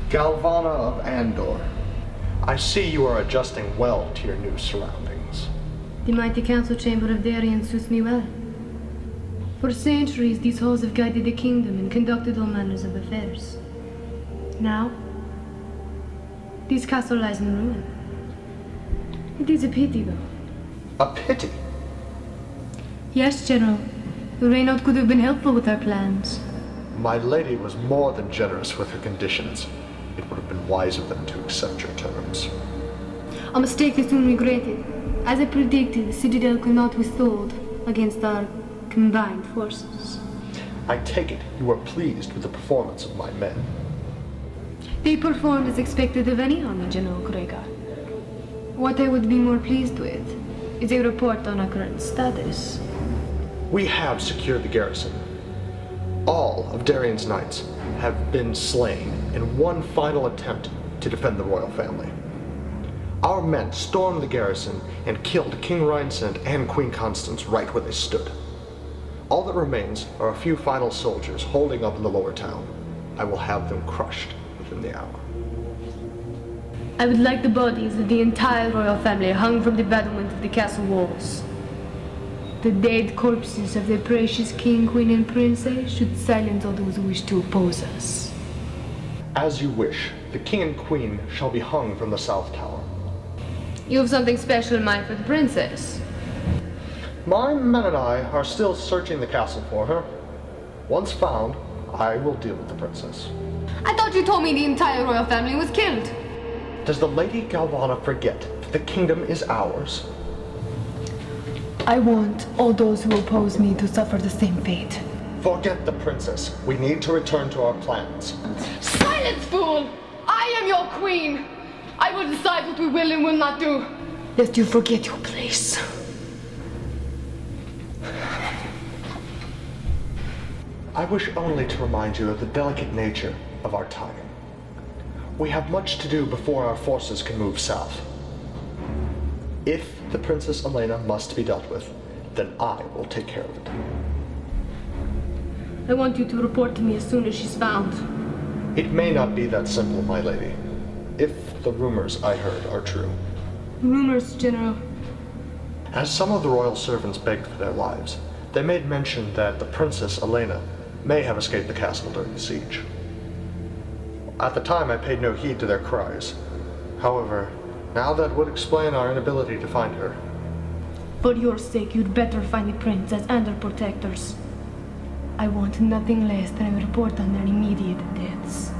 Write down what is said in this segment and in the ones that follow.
Galvana of Andor, I see you are adjusting well to your new surroundings. The mighty council chamber of Darien suits me well. For centuries, these halls have guided the kingdom and conducted all manners of affairs. Now, this castle lies in ruin. It is a pity, though. A pity? Yes, General. The Reynald could have been helpful with our plans. My lady was more than generous with her conditions. It would have been wise of them to accept your terms. A mistake is soon regretted. As I predicted, the Citadel could not withhold against our combined forces. I take it you are pleased with the performance of my men. They performed as expected of any army, General Gregor. What I would be more pleased with is a report on our current status. We have secured the garrison. All of Darien's knights have been slain in one final attempt to defend the royal family. Our men stormed the garrison and killed King Rhinesand and Queen Constance right where they stood. All that remains are a few final soldiers holding up in the lower town. I will have them crushed within the hour. I would like the bodies of the entire royal family hung from the battlement of the castle walls. The dead corpses of their precious king, queen, and princess should silence all those who wish to oppose us. As you wish, the king and queen shall be hung from the south tower. You have something special in mind for the princess? My men and I are still searching the castle for her. Once found, I will deal with the princess. I thought you told me the entire royal family was killed. Does the Lady Galvana forget that the kingdom is ours? I want all those who oppose me to suffer the same fate. Forget the princess. We need to return to our plans. Silence, fool! I am your queen! I will decide what we will and will not do. Lest you forget your place. I wish only to remind you of the delicate nature of our timing. We have much to do before our forces can move south. If the Princess Elena must be dealt with, then I will take care of it. I want you to report to me as soon as she's found. It may not be that simple, my lady, if the rumors I heard are true. Rumors, General? As some of the royal servants begged for their lives, they made mention that the Princess Elena may have escaped the castle during the siege. At the time, I paid no heed to their cries. However, now that would explain our inability to find her. For your sake, you'd better find the princess and her protectors. I want nothing less than a report on their immediate deaths.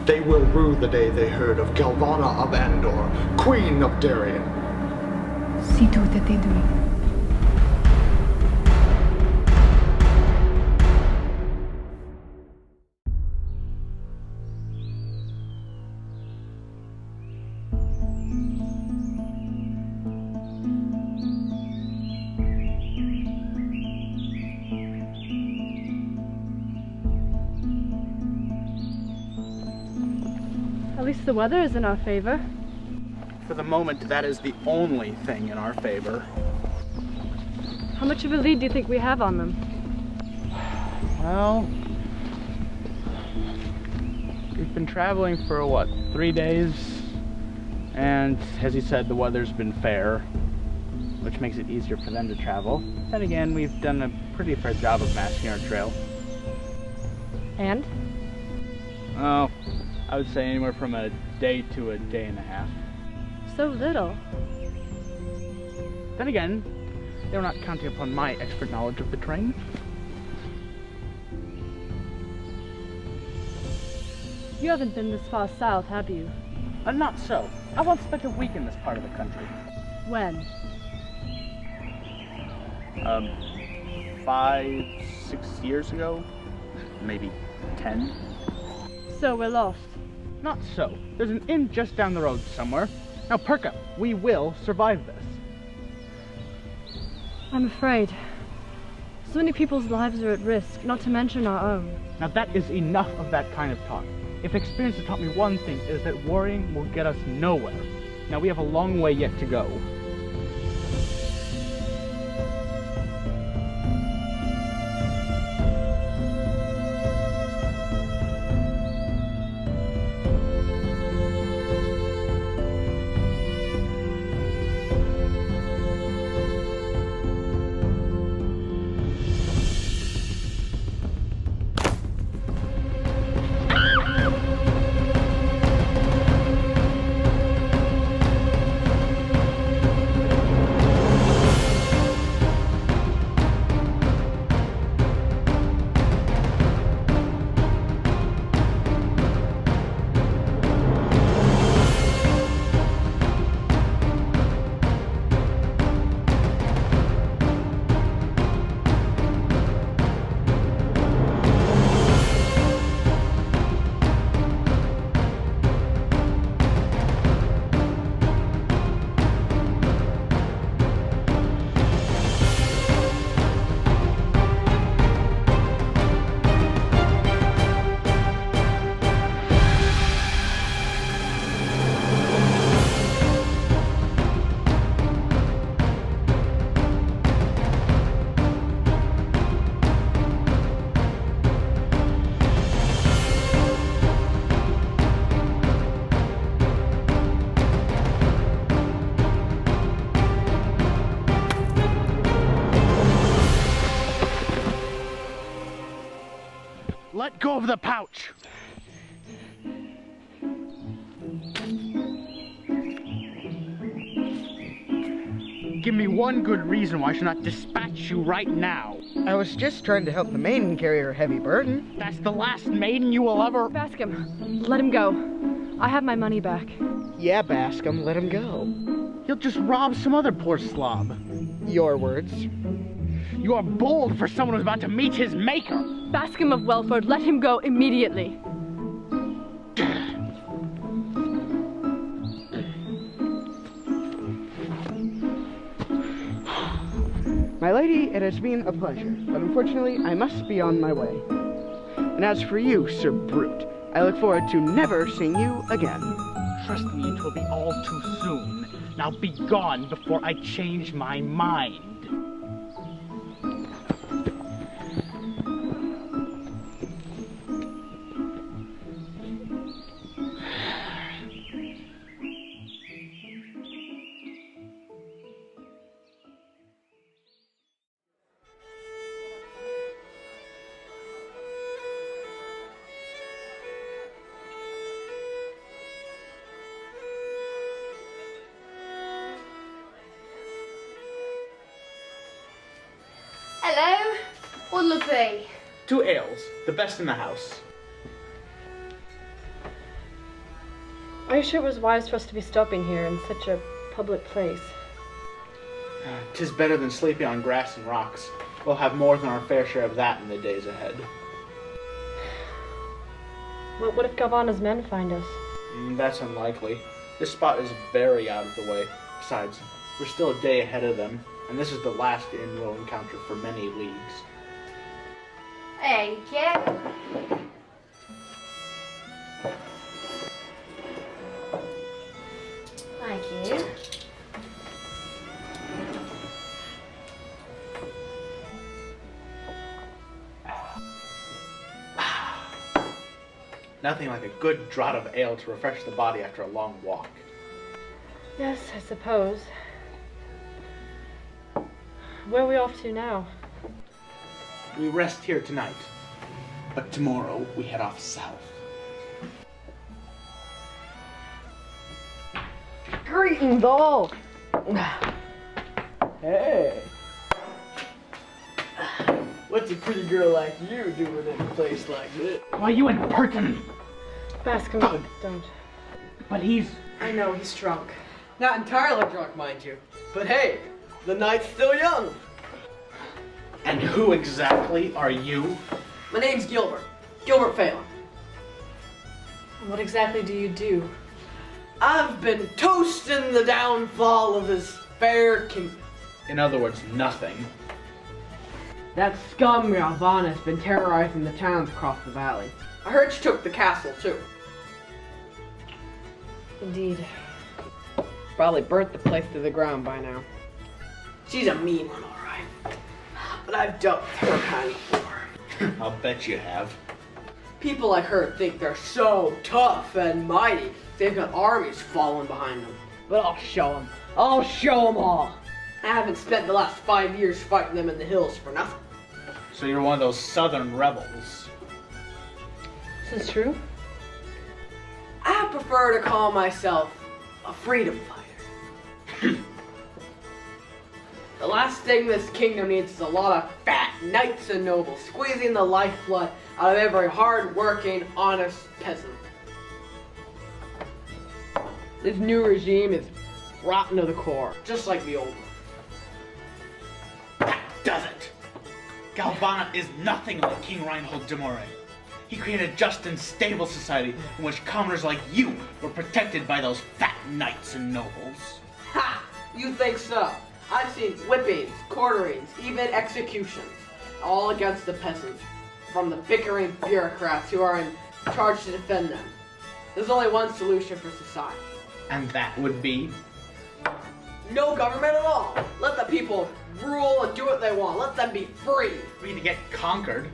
They will rue the day they heard of Galvana of Andor, Queen of Darien. See to it that they do. At least the weather is in our favor. For the moment, that is the only thing in our favor. How much of a lead do you think we have on them? Well, we've been traveling for what, 3 days? And as he said, the weather's been fair, which makes it easier for them to travel. Then again, we've done a pretty fair job of masking our trail. And? Oh, I would say anywhere from a day to a day and a half. So little. Then again, they were not counting upon my expert knowledge of the terrain. You haven't been this far south, have you? Not so. I once spent a week in this part of the country. When? 5, 6 years ago? Maybe 10? So we're lost. Not so. There's an inn just down the road somewhere. Now perk up. We will survive this. I'm afraid. So many people's lives are at risk, not to mention our own. Now that is enough of that kind of talk. If experience has taught me one thing, it is that worrying will get us nowhere. Now we have a long way yet to go. Let go of the pouch! Give me one good reason why I should not dispatch you right now. I was just trying to help the maiden carry her heavy burden. That's the last maiden you will ever... Bascom, let him go. I have my money back. Yeah, Bascom, let him go. He'll just rob some other poor slob. Your words. You are bold for someone who's about to meet his maker. Bascom of Welford, let him go immediately. My lady, it has been a pleasure, but unfortunately, I must be on my way. And as for you, Sir Brute, I look forward to never seeing you again. Trust me, it will be all too soon. Now be gone before I change my mind. Hello? What'll it be? 2 ales, the best in the house. Are you sure it was wise for us to be stopping here in such a public place? 'Tis better than sleeping on grass and rocks. We'll have more than our fair share of that in the days ahead. Well, what if Galvana's men find us? That's unlikely. This spot is very out of the way. Besides, we're still a day ahead of them, and this is the last inn we'll encounter for many leagues. Thank you. Thank you. Nothing like a good draught of ale to refresh the body after a long walk. Yes, I suppose. Where are we off to now? We rest here tonight, but tomorrow we head off south. Greetings all! Hey! What's a pretty girl like you doing in a place like this? Why, you impertinent! Bascom, don't. But he's... I know, he's drunk. Not entirely drunk, mind you. But hey, the night's still young. And who exactly are you? My name's Gilbert. Gilbert Phelan. What exactly do you do? I've been toasting the downfall of his fair kingdom. In other words, nothing. That scum Galvana's been terrorizing the towns across the valley. I heard she took the castle, too. Indeed. Probably burnt the place to the ground by now. She's a mean one, all right. But I've dealt with her kind before. I'll bet you have. People like her think they're so tough and mighty. They've got armies following behind them. But I'll show them. I'll show them all. I haven't spent the last 5 years fighting them in the hills for nothing. So you're one of those southern rebels. Is this true? I prefer to call myself a freedom fighter. The last thing this kingdom needs is a lot of fat knights and nobles squeezing the lifeblood out of every hard-working, honest peasant. This new regime is rotten to the core, just like the old one. That does it! Galvana is nothing like King Reinhold de Moray. He created a just and stable society in which commoners like you were protected by those fat knights and nobles. Ha! You think so? I've seen whippings, quarterings, even executions, all against the peasants, from the bickering bureaucrats who are in charge to defend them. There's only one solution for society. And that would be? No government at all. Let the people rule and do what they want. Let them be free. Free to get conquered.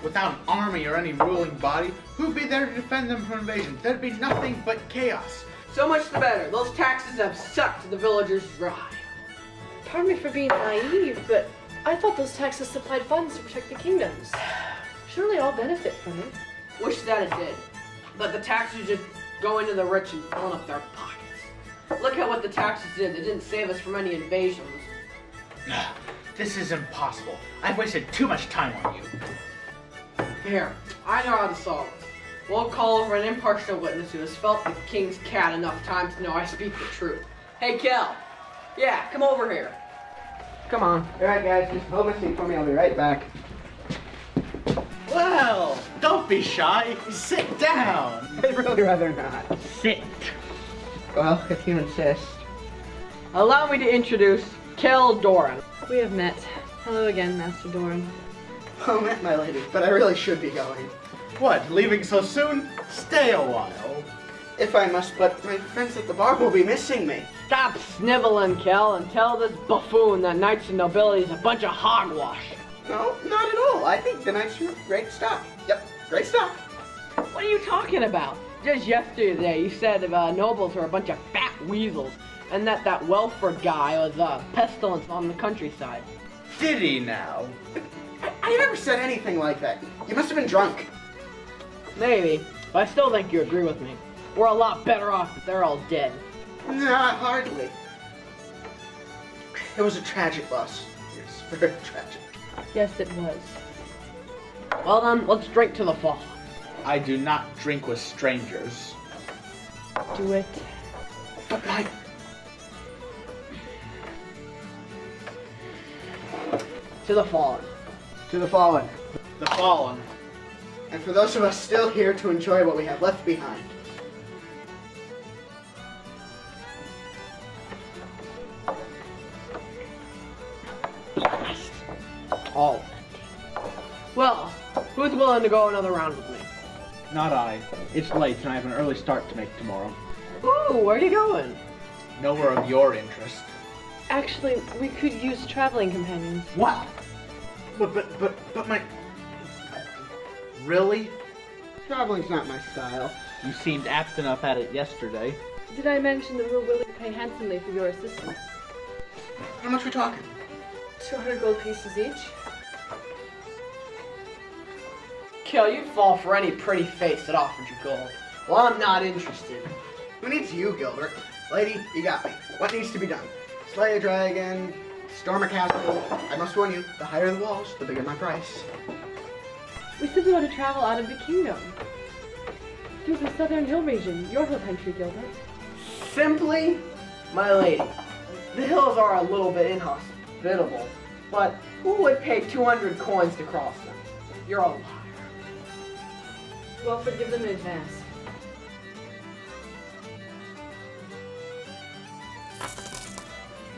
Without an army or any ruling body, who'd be there to defend them from invasion? There'd be nothing but chaos. So much the better. Those taxes have sucked the villagers dry. Pardon me for being naive, but I thought those taxes supplied funds to protect the kingdoms. Surely all benefit from it. Wish that it did. But the taxes just go into the rich and filling up their pockets. Look at what the taxes did. They didn't save us from any invasions. This is impossible. I've wasted too much time on you. Here, I know how to solve it. We'll call over an impartial witness who has felt the king's cat enough times to know I speak the truth. Hey, Kel. Yeah, come over here. Come on. Alright guys, just hold my seat for me, I'll be right back. Well, don't be shy. Sit down. I'd really rather not. Sit. Well, if you insist. Allow me to introduce Kel Doran. We have met. Hello again, Master Doran. Oh, met my lady, but I really should be going. What, leaving so soon? Stay a while. If I must, but my friends at the bar will be missing me. Stop sniveling, Kel, and tell this buffoon that knights and nobility is a bunch of hogwash. No, not at all. I think the knights are great stuff. Yep, great stuff. What are you talking about? Just yesterday you said nobles were a bunch of fat weasels, and that Welford guy was a pestilence on the countryside. Did he now? I never said anything like that. You must have been drunk. Maybe, but I still think you agree with me. We're a lot better off if they're all dead. Nah, hardly. It was a tragic loss. Yes, very tragic. Yes, it was. Well then, let's drink to the fall. I do not drink with strangers. Do it. But my... To the fallen. To the fallen. The fallen. And for those of us still here to enjoy what we have left behind. All. Well, who's willing to go another round with me? Not I. It's late and I have an early start to make tomorrow. Ooh, where are you going? Nowhere of your interest. Actually, we could use traveling companions. What? But my... Really? Traveling's not my style. You seemed apt enough at it yesterday. Did I mention that we're willing to pay handsomely for your assistance? How much are we talking? 200 gold pieces each. Kel, you'd fall for any pretty face that offered you gold. Well, I'm not interested. Who needs you, Gilbert? Lady, you got me. What needs to be done? Slay a dragon, storm a castle. I must warn you, the higher the walls, the bigger my price. We simply want to travel out of the kingdom. Through the southern hill region, your hill country, Gilbert. Simply, my lady, the hills are a little bit inhospitable, but who would pay 200 coins to cross them? You're a liar. Well, forgive them in advance.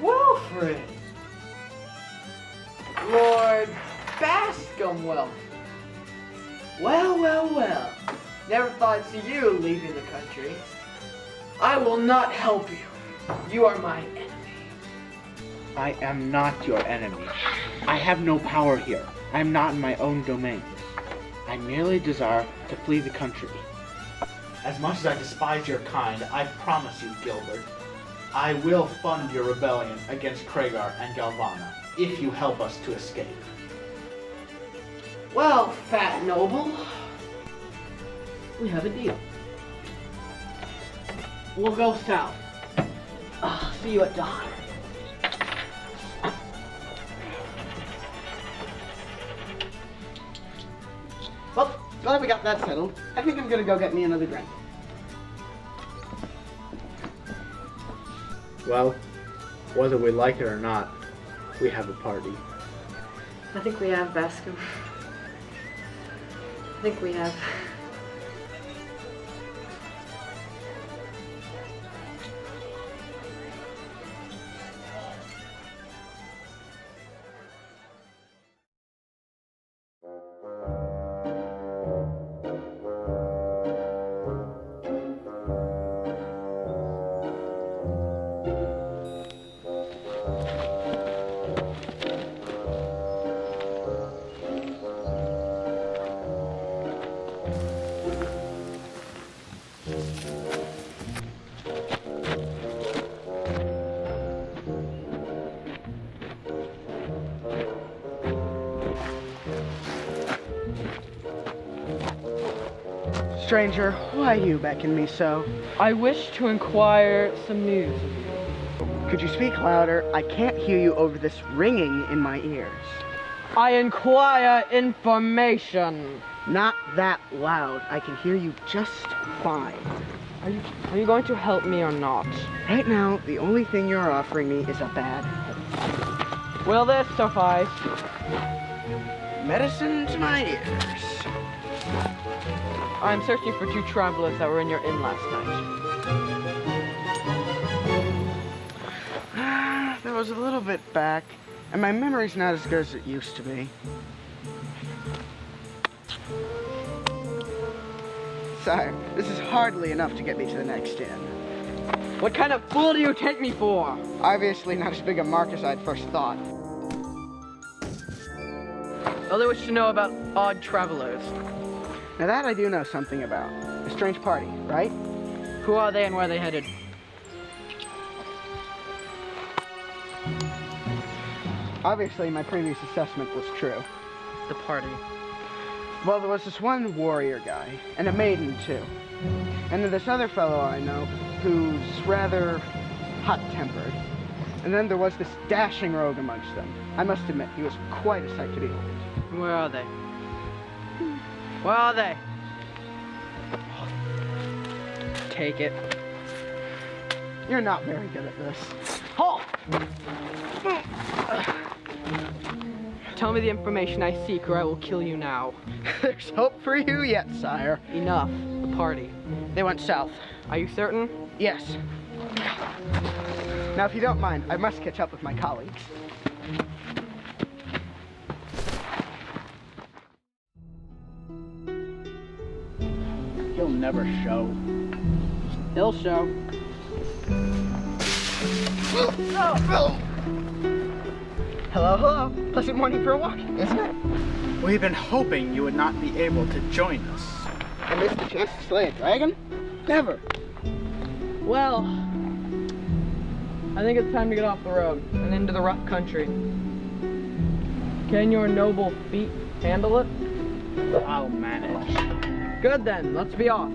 Wilfred! Lord Bascomwell. Well. Never thought I'd see you leaving the country. I will not help you. You are my enemy. I am not your enemy. I have no power here. I am not in my own domains. I merely desire to flee the country. As much as I despise your kind, I promise you, Gilbert, I will fund your rebellion against Kragar and Galvana, if you help us to escape. Well, fat noble, we have a deal. We'll go south. See you at dawn. Well, glad we got that settled. I think I'm gonna go get me another drink. Well, whether we like it or not, we have a party. I think we have, Bascom. I think we have. Stranger, why you beckon me so? I wish to inquire some news of you. Could you speak louder? I can't hear you over this ringing in my ears. I inquire information. Not that loud. I can hear you just fine. Are you going to help me or not? Right now, the only thing you're offering me is a bad headache. Will this suffice? Medicine to my ears. I'm searching for 2 travelers that were in your inn last night. That was a little bit back, and my memory's not as good as it used to be. Sire, this is hardly enough to get me to the next inn. What kind of fool do you take me for? Obviously not as big a mark as I'd first thought. All I wish to know about odd travelers. Now that I do know something about. A strange party, right? Who are they and where are they headed? Obviously my previous assessment was true. The party. Well, there was this one warrior guy, and a maiden too. And then this other fellow I know, who's rather hot-tempered. And then there was this dashing rogue amongst them. I must admit, he was quite a sight to behold. Where are they? Where are they? Take it. You're not very good at this. Halt! Tell me the information I seek or I will kill you now. There's hope for you yet, sire. Enough. The party. They went south. Are you certain? Yes. Now, if you don't mind, I must catch up with my colleagues. He'll never show. He'll show. Hello, hello. Pleasant morning for a walk, isn't it? We've been hoping you would not be able to join us. I missed the chance to slay a dragon? Never. Well, I think it's time to get off the road and into the rough country. Can your noble feet handle it? I'll manage. Good then, let's be off.